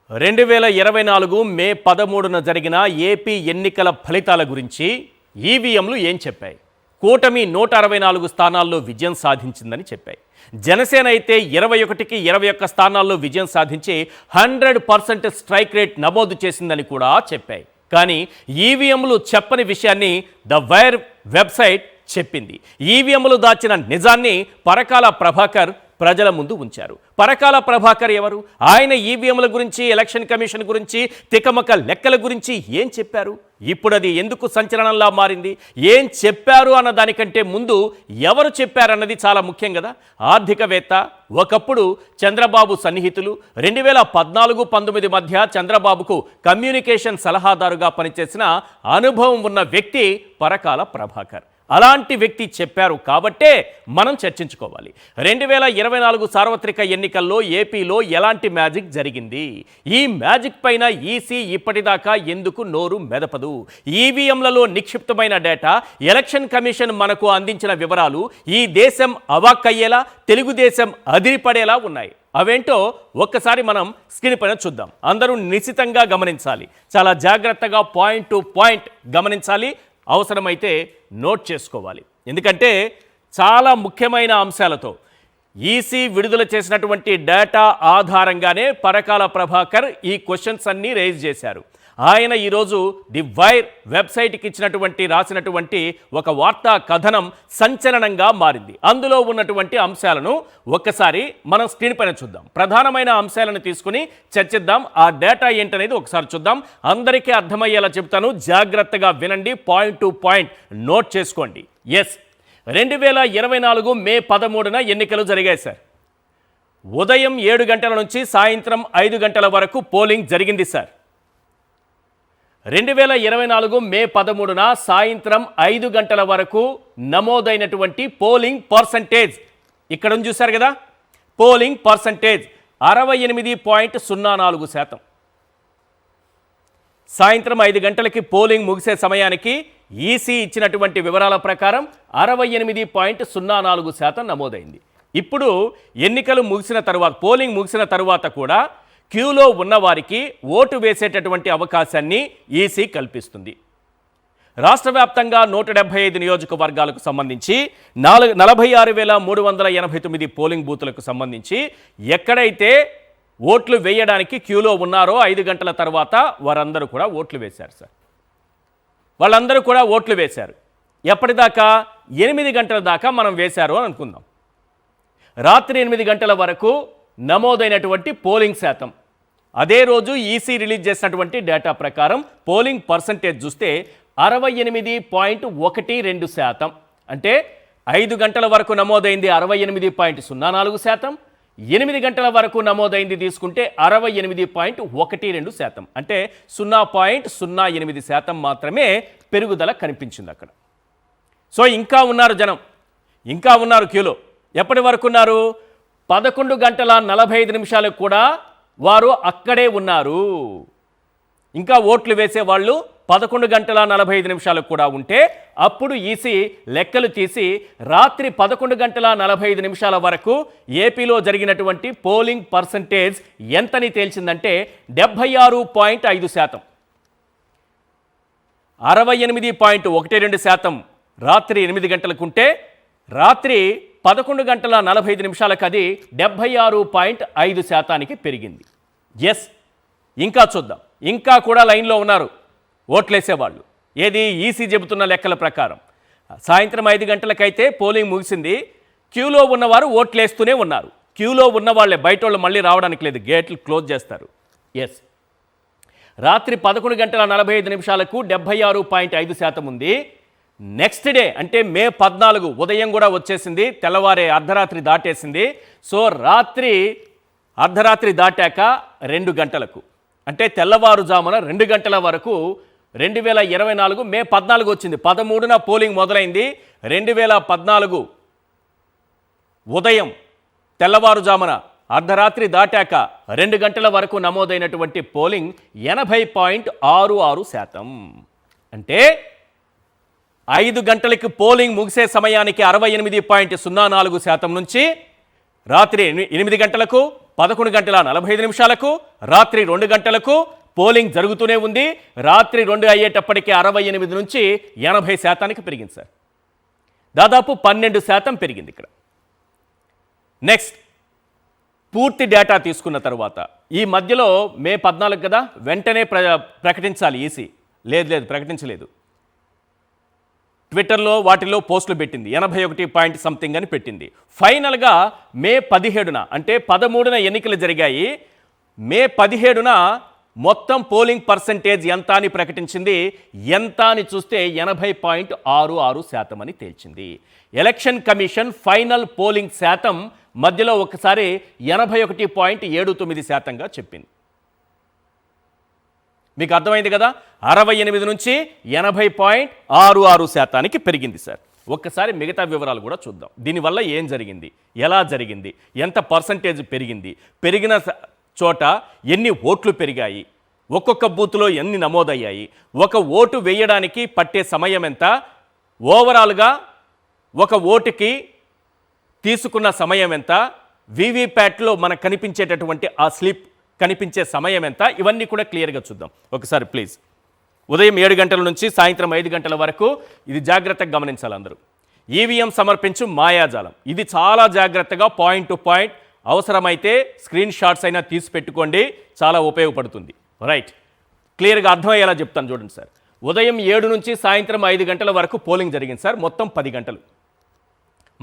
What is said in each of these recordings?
2024 మే 13న జరిగిన ఏపీ ఎన్నికల ఫలితాల గురించి ఈవీఎంలు ఏం చెప్పాయి? కూటమి 164 స్థానాల్లో విజయం సాధించిందని చెప్పాయి. జనసేన అయితే 21కి 21 స్థానాల్లో విజయం సాధించి 100% స్ట్రైక్ రేట్ నమోదు చేసిందని కూడా చెప్పాయి. కానీ ఈవీఎంలు చెప్పని విషయాన్ని ద వైర్ వెబ్సైట్ చెప్పింది. ఈవీఎంలు దాచిన నిజాన్ని పరకాల ప్రభాకర్ ప్రజల ముందు ఉంచారు. పరకాల ప్రభాకర్ ఎవరు? ఆయన ఈవీఎంల గురించి, ఎలక్షన్ కమిషన్ గురించి, తికమక లెక్కల గురించి ఏం చెప్పారు? ఇప్పుడు అది ఎందుకు సంచలనంలా మారింది? ఏం చెప్పారు అన్న దానికంటే ముందు ఎవరు చెప్పారన్నది చాలా ముఖ్యం కదా. ఆర్థికవేత్త, ఒకప్పుడు చంద్రబాబు సన్నిహితులు, 2014-19 మధ్య చంద్రబాబుకు కమ్యూనికేషన్ సలహాదారుగా పనిచేసిన అనుభవం ఉన్న వ్యక్తి పరకాల ప్రభాకర్. అలాంటి వ్యక్తి చెప్పారు కాబట్టే మనం చర్చించుకోవాలి. 2024 సార్వత్రిక ఎన్నికల్లో ఏపీలో ఎలాంటి మ్యాజిక్ జరిగింది? ఈ మ్యాజిక్ పైన ఈసీ ఇప్పటిదాకా ఎందుకు నోరు మెదపదు? ఈవీఎంలలో నిక్షిప్తమైన డేటా, ఎలక్షన్ కమిషన్ మనకు అందించిన వివరాలు ఈ దేశం అవాక్కయ్యేలా, తెలుగుదేశం అదిరిపడేలా ఉన్నాయి. అవేంటో ఒక్కసారి మనం స్క్రీన్ పైన చూద్దాం. అందరూ నిశితంగా గమనించాలి, చాలా జాగ్రత్తగా పాయింట్ టు పాయింట్ గమనించాలి, అవసరమైతే నోట్ చేసుకోవాలి. ఎందుకంటే చాలా ముఖ్యమైన అంశాలతో ఈసీ విడుదల చేసినటువంటి డేటా ఆధారంగానే పరకాల ప్రభాకర్ ఈ క్వశ్చన్స్ అన్నీ రేజ్ చేశారు. ఆయన ఈరోజు ది వైర్ వెబ్సైట్కి రాసినటువంటి ఒక వార్తా కథనం సంచలనంగా మారింది. అందులో ఉన్నటువంటి అంశాలను ఒక్కసారి మనం స్క్రీన్ పైన చూద్దాం. ప్రధానమైన అంశాలను తీసుకుని చర్చిద్దాం. ఆ డేటా ఏంటనేది ఒకసారి చూద్దాం. అందరికీ అర్థమయ్యేలా చెప్తాను, జాగ్రత్తగా వినండి, పాయింట్ టు పాయింట్ నోట్ చేసుకోండి. ఎస్, 2024 మే 13న ఎన్నికలు జరిగాయి సార్. ఉదయం 7 గంటల నుంచి సాయంత్రం 5 గంటల వరకు పోలింగ్ జరిగింది సార్. 2024 మే 13న సాయంత్రం 5 గంటల వరకు నమోదైనటువంటి పోలింగ్ పర్సంటేజ్ ఇక్కడ చూశారు కదా. Polling percentage 68.04%. సాయంత్రం 5 గంటలకి పోలింగ్ ముగిసే సమయానికి ఈసీ ఇచ్చినటువంటి వివరాల ప్రకారం 68.04% నమోదైంది. ఇప్పుడు ఎన్నికలు ముగిసిన తర్వాత, పోలింగ్ ముగిసిన తర్వాత కూడా క్యూలో ఉన్నవారికి ఓటు వేసేటటువంటి అవకాశాన్ని ఈసీ కల్పిస్తుంది. రాష్ట్ర వ్యాప్తంగా 175 నియోజకవర్గాలకు సంబంధించి 46,389 పోలింగ్ బూతులకు సంబంధించి ఎక్కడైతే ఓట్లు వేయడానికి క్యూలో ఉన్నారో 5 గంటల తర్వాత వారందరూ కూడా ఓట్లు వేశారు సార్. వాళ్ళందరూ కూడా ఓట్లు వేశారు. ఎప్పటిదాకా? 8 గంటల దాకా మనం వేశారు అని అనుకుందాం. రాత్రి 8 గంటల వరకు నమోదైనటువంటి పోలింగ్ శాతం, అదే రోజు ఈసీ రిలీజ్ చేసినటువంటి డేటా ప్రకారం పోలింగ్ పర్సంటేజ్ చూస్తే 68.12%. అంటే 5 గంటల వరకు నమోదైంది 68.04%, 8 గంటల వరకు నమోదైంది తీసుకుంటే 68.12%. అంటే 0.08% మాత్రమే పెరుగుదల కనిపించింది అక్కడ. సో ఇంకా ఉన్నారు జనం, ఇంకా ఉన్నారు క్యూలో. ఎప్పటి వరకు ఉన్నారు? 11 గంటల 45 నిమిషాలకు కూడా వారు అక్కడే ఉన్నారు. ఇంకా ఓట్లు వేసేవాళ్ళు 11 గంటల 45 నిమిషాలకు కూడా ఉంటే అప్పుడు ఈసీ లెక్కలు తీసి రాత్రి 11 గంటల 45 నిమిషాల వరకు ఏపీలో జరిగినటువంటి పోలింగ్ పర్సంటేజ్ ఎంతని తేల్చిందంటే 76.5%. 68.12% రాత్రి 8 గంటలకుంటే రాత్రి 11 గంటల 45 నిమిషాలకు అది 76.5%కి పెరిగింది. ఎస్, ఇంకా చూద్దాం. ఇంకా కూడా లైన్లో ఉన్నారు ఓట్లేసేవాళ్ళు. ఏది? ఈసీ చెబుతున్న లెక్కల ప్రకారం సాయంత్రం 5 గంటలకైతే పోలింగ్ ముగిసింది. క్యూలో ఉన్నవారు ఓట్లేస్తూనే ఉన్నారు. క్యూలో ఉన్న వాళ్ళే, బయట వాళ్ళు మళ్ళీ రావడానికి లేదు, గేట్లు క్లోజ్ చేస్తారు. ఎస్, రాత్రి 11 గంటల 45 నిమిషాలకు 76.5% ఉంది. నెక్స్ట్ డే అంటే మే 14 ఉదయం కూడా వచ్చేసింది, తెల్లవారే అర్ధరాత్రి దాటేసింది. సో రాత్రి అర్ధరాత్రి దాటాక 2 గంటలకు అంటే తెల్లవారుజామున 2 గంటల వరకు 2024 మే 14 వచ్చింది. 13న పోలింగ్ మొదలైంది. 2014 ఉదయం తెల్లవారుజామున అర్ధరాత్రి దాటాక 2 గంటల వరకు నమోదైనటువంటి పోలింగ్ 80.66%. అంటే 5 గంటలకి పోలింగ్ ముగిసే సమయానికి 68.04% నుంచి రాత్రి 8 గంటలకు 11:45 రాత్రి 2 గంటలకు పోలింగ్ జరుగుతూనే ఉంది. రాత్రి 2 అయ్యేటప్పటికి 68 నుంచి 80% పెరిగింది సార్. దాదాపు 12% పెరిగింది ఇక్కడ. నెక్స్ట్ పూర్తి డేటా తీసుకున్న తర్వాత ఈ మధ్యలో మే 14 కదా, వెంటనే ప్రకటించాలి ఈసీ. లేదు ప్రకటించలేదు. ట్విట్టర్లో వాటిలో పోస్టులు పెట్టింది, 81 పాయింట్ సంథింగ్ అని పెట్టింది. ఫైనల్గా మే 17న అంటే 13న ఎన్నికలు జరిగాయి. మే 17న మొత్తం పోలింగ్ పర్సంటేజ్ ఎంత అని ప్రకటించింది. ఎంత అని చూస్తే 80.66% అని తేల్చింది. ఎలక్షన్ కమిషన్ ఫైనల్ పోలింగ్ శాతం మధ్యలో ఒకసారి 81.79%గా చెప్పింది. మీకు అర్థమైంది కదా, 68 నుంచి 80.66%కి పెరిగింది సార్. ఒక్కసారి మిగతా వివరాలు కూడా చూద్దాం. దీనివల్ల ఏం జరిగింది, ఎలా జరిగింది, ఎంత పర్సంటేజ్ పెరిగింది, పెరిగిన చోట ఎన్ని ఓట్లు పెరిగాయి, ఒక్కొక్క బూత్లో ఎన్ని నమోదయ్యాయి, ఒక ఓటు వేయడానికి పట్టే సమయం ఎంత, ఓవరాల్గా ఒక ఓటుకి తీసుకున్న సమయం ఎంత, వీవీప్యాట్లో మనకు కనిపించేటటువంటి ఆ స్లిప్ కనిపించే సమయం ఎంత, ఇవన్నీ కూడా క్లియర్గా చూద్దాం ఒకసారి ప్లీజ్. ఉదయం 7 గంటల నుంచి సాయంత్రం 5 గంటల వరకు ఇది జాగ్రత్తగా గమనించాలి అందరూ. ఈవీఎం సమర్పించు మాయాజాలం, ఇది చాలా జాగ్రత్తగా పాయింట్ టు పాయింట్, అవసరమైతే స్క్రీన్ షాట్స్ అయినా తీసి పెట్టుకోండి, చాలా ఉపయోగపడుతుంది. రైట్, క్లియర్గా అర్థమయ్యేలా చెప్తాను చూడండి సార్. ఉదయం 7 నుంచి సాయంత్రం 5 గంటల వరకు పోలింగ్ జరిగింది సార్. మొత్తం 10 గంటలు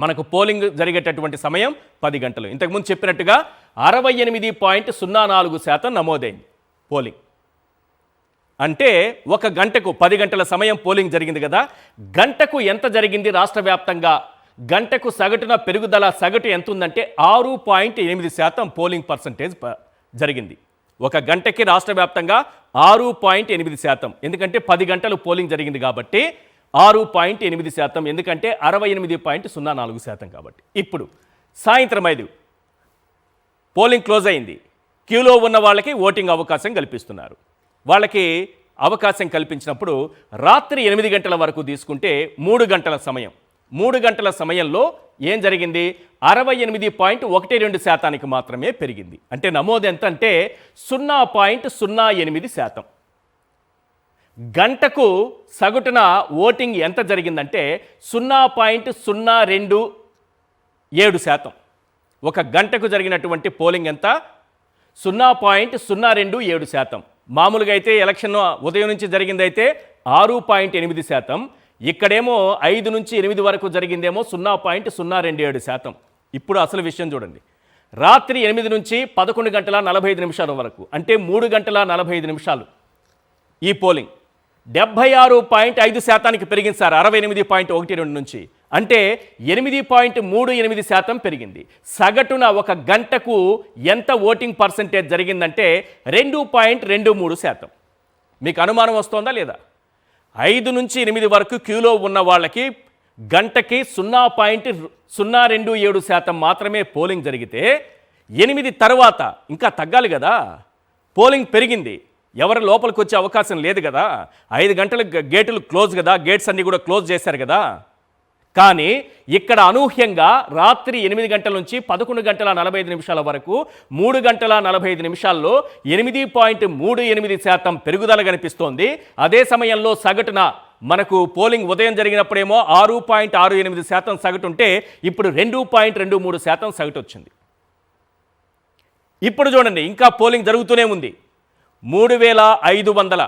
మనకు పోలింగ్ జరిగేటటువంటి సమయం 10 గంటలు. ఇంతకుముందు చెప్పినట్టుగా 68.04% నమోదైంది పోలింగ్. అంటే ఒక గంటకు 10 గంటల సమయం పోలింగ్ జరిగింది కదా, గంటకు ఎంత జరిగింది రాష్ట్ర వ్యాప్తంగా, గంటకు సగటున పెరుగుదల సగటు ఎంత ఉందంటే 6.8% పోలింగ్ పర్సంటేజ్ జరిగింది. ఒక గంటకి రాష్ట్ర వ్యాప్తంగా 6.8%, ఎందుకంటే 10 గంటలు పోలింగ్ జరిగింది కాబట్టి 6.8%, ఎందుకంటే 68.04% కాబట్టి. ఇప్పుడు సాయంత్రం 5 పోలింగ్ క్లోజ్ అయింది. క్యూలో ఉన్న వాళ్ళకి ఓటింగ్ అవకాశం కల్పిస్తున్నారు. వాళ్ళకి అవకాశం కల్పించినప్పుడు రాత్రి 8 గంటల వరకు తీసుకుంటే 3 గంటల సమయం, 3 గంటల సమయంలో ఏం జరిగింది, 68.12% మాత్రమే పెరిగింది. అంటే నమోదు ఎంత అంటే 0.08%. గంటకు సగటున ఓటింగ్ ఎంత జరిగిందంటే 0.027%. ఒక గంటకు జరిగినటువంటి పోలింగ్ ఎంత, 0.027%. మామూలుగా అయితే ఎలక్షన్ ఉదయం నుంచి జరిగిందైతే 6.8%, ఇక్కడేమో 5 నుంచి 8 వరకు జరిగిందేమో 0.027%. ఇప్పుడు అసలు విషయం చూడండి, రాత్రి 8 నుంచి 11:45 వరకు అంటే 3 గంటల 45 నిమిషాలు ఈ పోలింగ్ 76.5%కి పెరిగింది సార్. 68.12 నుంచి అంటే 8.38% పెరిగింది. సగటున ఒక గంటకు ఎంత ఓటింగ్ పర్సంటేజ్ జరిగిందంటే 2.23%. మీకు అనుమానం వస్తుందా లేదా? 5 నుంచి 8 వరకు క్యూలో ఉన్న వాళ్ళకి గంటకి 0.027% మాత్రమే పోలింగ్ జరిగితే 8 తర్వాత ఇంకా తగ్గాలి కదా, పోలింగ్ పెరిగింది, ఎవరు లోపలికి వచ్చే అవకాశం లేదు కదా. 5 గంటలకు గేట్లు క్లోజ్ కదా, గేట్స్ అన్నీ కూడా క్లోజ్ చేశారు కదా. కానీ ఇక్కడ అనూహ్యంగా రాత్రి 8 గంటల నుంచి 11:45 వరకు 3 గంటల 45 నిమిషాల్లో 8.38% పెరుగుదల కనిపిస్తోంది. అదే సమయంలో సగటున మనకు పోలింగ్ ఉదయం జరిగినప్పుడేమో 6.68% సగటు ఉంటే ఇప్పుడు 2.23% సగటు వచ్చింది. ఇప్పుడు చూడండి, ఇంకా పోలింగ్ జరుగుతూనే ఉంది. 3,500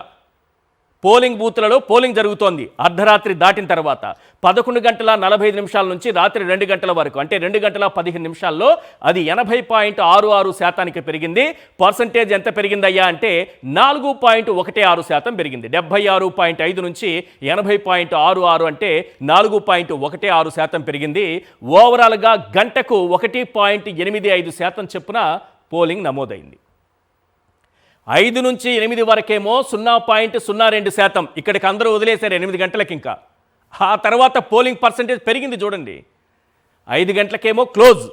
పోలింగ్ బూత్లలో పోలింగ్ జరుగుతోంది. అర్ధరాత్రి దాటిన తర్వాత 11:45 నుంచి రాత్రి 2 గంటల వరకు అంటే 2 గంటల 15 నిమిషాల్లో అది 80.66%కి పెరిగింది. పర్సంటేజ్ ఎంత పెరిగిందయ్యా అంటే 4.16% పెరిగింది. 76.5 నుంచి 80.66 అంటే 4.16% పెరిగింది. ఓవరాల్గా గంటకు 1.85% చొప్పున పోలింగ్ నమోదైంది. 5 నుంచి 8 వరకేమో 0.02%. ఇక్కడికి అందరూ వదిలేశారు 8 గంటలకి. ఇంకా ఆ తర్వాత పోలింగ్ పర్సంటేజ్ పెరిగింది చూడండి. 5 గంటలకేమో క్లోజ్,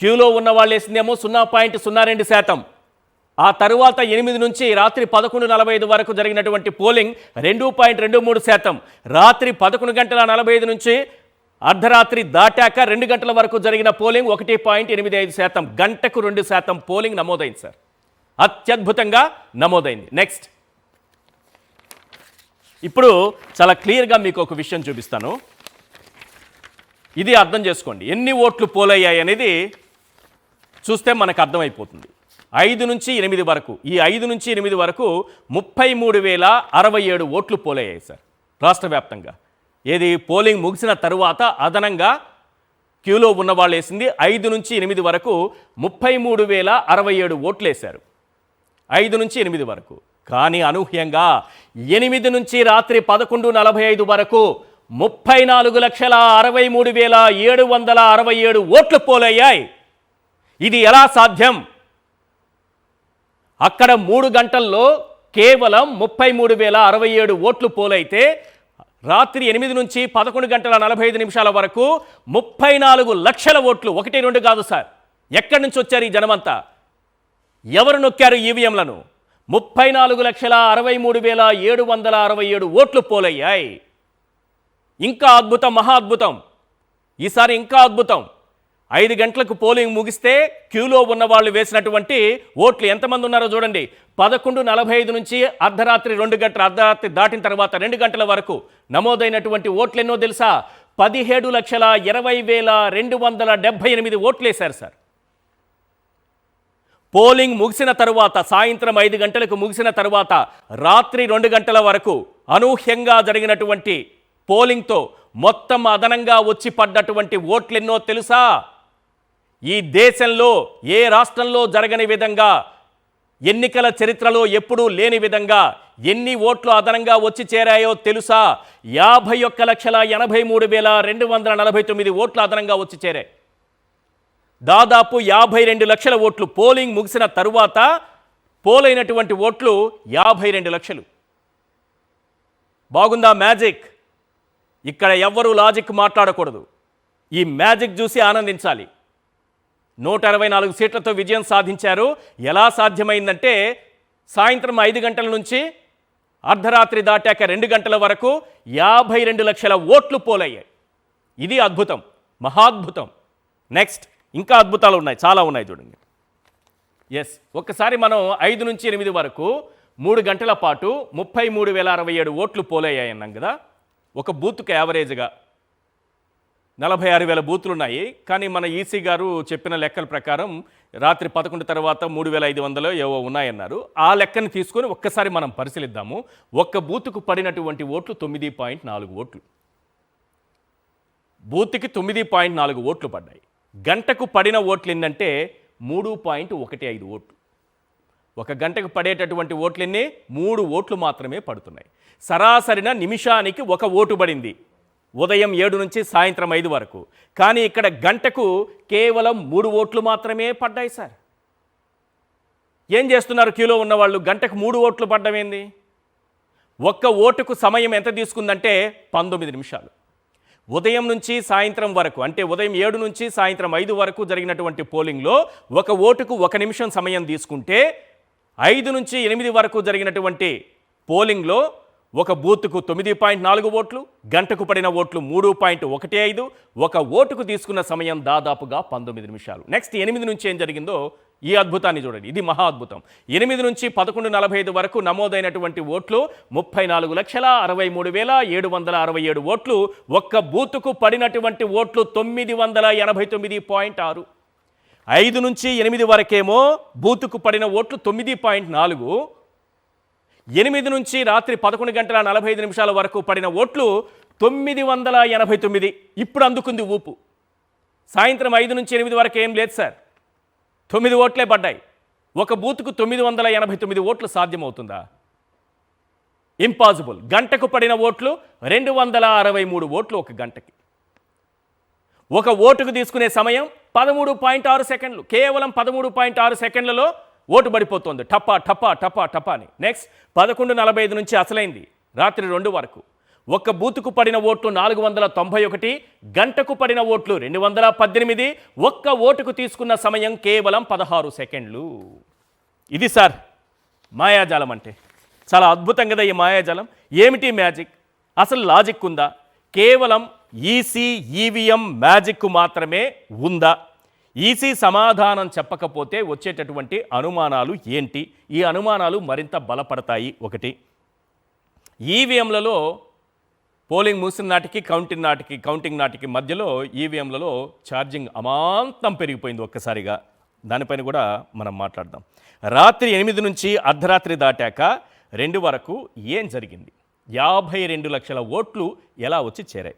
క్యూలో ఉన్న వాళ్ళు వేసిందేమో 0.02%. ఆ తర్వాత 8 నుంచి రాత్రి 11:45 వరకు జరిగినటువంటి పోలింగ్ 2.23%. రాత్రి 11:45 నుంచి అర్ధరాత్రి దాటాక 2 గంటల వరకు జరిగిన పోలింగ్ 1.85%, గంటకు 2% పోలింగ్ నమోదైంది సార్. అత్యద్భుతంగా నమోదైంది. నెక్స్ట్, ఇప్పుడు చాలా క్లియర్గా మీకు ఒక విషయం చూపిస్తాను. ఇది అర్థం చేసుకోండి, ఎన్ని ఓట్లు పోలయ్యాయి అనేది చూస్తే మనకు అర్థమైపోతుంది. 5 నుంచి 8 వరకు, ఈ 5 నుంచి 8 వరకు 33,067 ఓట్లు పోలయ్యాయి సార్ రాష్ట్ర వ్యాప్తంగా. ఏది పోలింగ్ ముగిసిన తరువాత అదనంగా క్యూలో ఉన్న వాళ్ళు వేసింది 5 నుంచి 8 వరకు 33,067 ఓట్లు వేశారు 5 నుంచి 8 వరకు. కానీ అనూహ్యంగా 8 నుంచి రాత్రి 11:45 వరకు 34,63,767 ఓట్లు పోలయ్యాయి. ఇది ఎలా సాధ్యం? అక్కడ 3 గంటల్లో కేవలం 33,067 ఓట్లు పోలైతే రాత్రి 8 నుంచి 11:45 వరకు 34 లక్షల ఓట్లు. 1-2 కాదు సార్. ఎక్కడి నుంచి వచ్చారు ఈ జనమంతా? ఎవరు నొక్కారు ఈవీఎంలను? 34,63,767 ఓట్లు పోలయ్యాయి. ఇంకా అద్భుతం, మహా అద్భుతం. ఈసారి ఇంకా అద్భుతం. 5 గంటలకు పోలింగ్ ముగిస్తే క్యూలో ఉన్న వాళ్ళు వేసినటువంటి ఓట్లు ఎంతమంది ఉన్నారో చూడండి. 11:45 నుంచి అర్ధరాత్రి 2 గంటల, అర్ధరాత్రి దాటిన తర్వాత 2 గంటల వరకు నమోదైనటువంటి ఓట్లు ఎన్నో తెలుసా? 17,20,278 ఓట్లు వేశారు సార్. పోలింగ్ ముగిసిన తరువాత, సాయంత్రం 5 గంటలకు ముగిసిన తరువాత రాత్రి 2 గంటల వరకు అనూహ్యంగా జరిగినటువంటి పోలింగ్తో మొత్తం అదనంగా వచ్చి పడ్డటువంటి ఓట్లెన్నో తెలుసా? ఈ దేశంలో ఏ రాష్ట్రంలో జరగని విధంగా, ఎన్నికల చరిత్రలో ఎప్పుడూ లేని విధంగా ఎన్ని ఓట్లు అదనంగా వచ్చి చేరాయో తెలుసా? 51,83,249 ఓట్లు అదనంగా వచ్చి చేరాయి. దాదాపు 52 లక్షల ఓట్లు. పోలింగ్ ముగిసిన తరువాత పోలైనటువంటి ఓట్లు 52 లక్షలు. బాగుందా మ్యాజిక్? ఇక్కడ ఎవ్వరూ లాజిక్ మాట్లాడకూడదు. ఈ మ్యాజిక్ చూసి ఆనందించాలి. 164 సీట్లతో విజయం సాధించారు. ఎలా సాధ్యమైందంటే, సాయంత్రం 5 గంటల నుంచి అర్ధరాత్రి దాటాక 2 గంటల వరకు 52 లక్షల ఓట్లు పోలయ్యాయి. ఇది అద్భుతం, మహాద్భుతం. నెక్స్ట్, ఇంకా అద్భుతాలు ఉన్నాయి, చాలా ఉన్నాయి చూడండి. ఎస్, ఒక్కసారి మనం 5 నుంచి 8 వరకు 3 గంటల పాటు 33,067 ఓట్లు పోలయ్యాయి అన్నాం కదా. ఒక బూత్కి యావరేజ్గా 46,000 బూతులు ఉన్నాయి. కానీ మన ఈసీ గారు చెప్పిన లెక్కల ప్రకారం రాత్రి 11 తర్వాత 3,500 ఏవో ఉన్నాయన్నారు. ఆ లెక్కని తీసుకొని ఒక్కసారి మనం పరిశీలిద్దాము. ఒక్క బూత్కు పడినటువంటి ఓట్లు 9.4 ఓట్లు. బూత్కి 9.4 ఓట్లు పడ్డాయి. గంటకు పడిన ఓట్లు ఏంటంటే 3.15 ఓట్లు. ఒక గంటకు పడేటటువంటి ఓట్లన్నీ 3 ఓట్లు మాత్రమే పడుతున్నాయి. సరాసరిన నిమిషానికి 1 ఓటు పడింది ఉదయం 7 నుంచి సాయంత్రం 5 వరకు. కానీ ఇక్కడ గంటకు కేవలం 3 ఓట్లు మాత్రమే పడ్డాయి సార్. ఏం చేస్తున్నారు క్యూలో ఉన్నవాళ్ళు? గంటకు 3 ఓట్లు పడ్డమేంది? ఒక్క ఓటుకు సమయం ఎంత తీసుకుందంటే 19 నిమిషాలు. ఉదయం నుంచి సాయంత్రం వరకు, అంటే ఉదయం 7 నుంచి సాయంత్రం 5 వరకు జరిగినటువంటి పోలింగ్లో 1 ఓటుకు 1 నిమిషం సమయం తీసుకుంటే 5 నుంచి 8 వరకు జరిగినటువంటి పోలింగ్లో ఒక బూత్కు 9.4 ఓట్లు, గంటకు పడిన ఓట్లు 3.15, 1 ఓటుకు తీసుకున్న సమయం దాదాపుగా 19 నిమిషాలు. నెక్స్ట్ 8 నుంచి ఏం జరిగిందో ఈ అద్భుతాన్ని చూడండి. ఇది మహా అద్భుతం. 8 నుంచి 11:45 వరకు నమోదైనటువంటి ఓట్లు 34,63,767 ఓట్లు. ఒక్క బూత్కు పడినటువంటి ఓట్లు 989.6. 5 నుంచి 8 వరకేమో బూత్కు పడిన ఓట్లు 9.4. 8 నుంచి రాత్రి 11:45 వరకు పడిన ఓట్లు 989. ఇప్పుడు అందుకుంది ఊపు. సాయంత్రం 5 నుంచి 8 వరకు ఏం లేదు సార్, 9 ఓట్లే పడ్డాయి. ఒక బూత్కు 989 ఓట్లు సాధ్యమవుతుందా? ఇంపాసిబుల్. గంటకు పడిన ఓట్లు 263 ఓట్లు ఒక గంటకి. 1 ఓటుకు తీసుకునే సమయం 13.6 సెకండ్లు. కేవలం 13.6 సెకండ్లలో ఓటు పడిపోతుంది. టపా టపా టపా టపా అని. నెక్స్ట్ 11:45 నుంచి అసలైంది రాత్రి 2 వరకు. 1 బూత్కు పడిన ఓట్లు 491, గంటకు పడిన ఓట్లు 218. 1 ఓటుకు తీసుకున్న సమయం కేవలం 16 సెకండ్లు. ఇది సార్ మాయాజాలం అంటే. చాలా అద్భుతం కదా ఈ మాయాజాలం. ఏమిటి మ్యాజిక్? అసలు లాజిక్ ఉందా? కేవలం ఈసీ ఈవీఎం మ్యాజిక్ మాత్రమే ఉందా? ఈసీ సమాధానం చెప్పకపోతే వచ్చేటటువంటి అనుమానాలు ఏంటి? ఈ అనుమానాలు మరింత బలపడతాయి. ఒకటి, ఈవీఎంలలో పోలింగ్ ముగిసిన నాటికి కౌంటింగ్ నాటికి మధ్యలో ఈవీఎంలలో ఛార్జింగ్ అమాంతం పెరిగిపోయింది ఒక్కసారిగా. దానిపైన కూడా మనం మాట్లాడదాం. రాత్రి 8 నుంచి అర్ధరాత్రి దాటాక 2 వరకు ఏం జరిగింది? 52 లక్షల ఓట్లు ఎలా వచ్చి చేరాయి?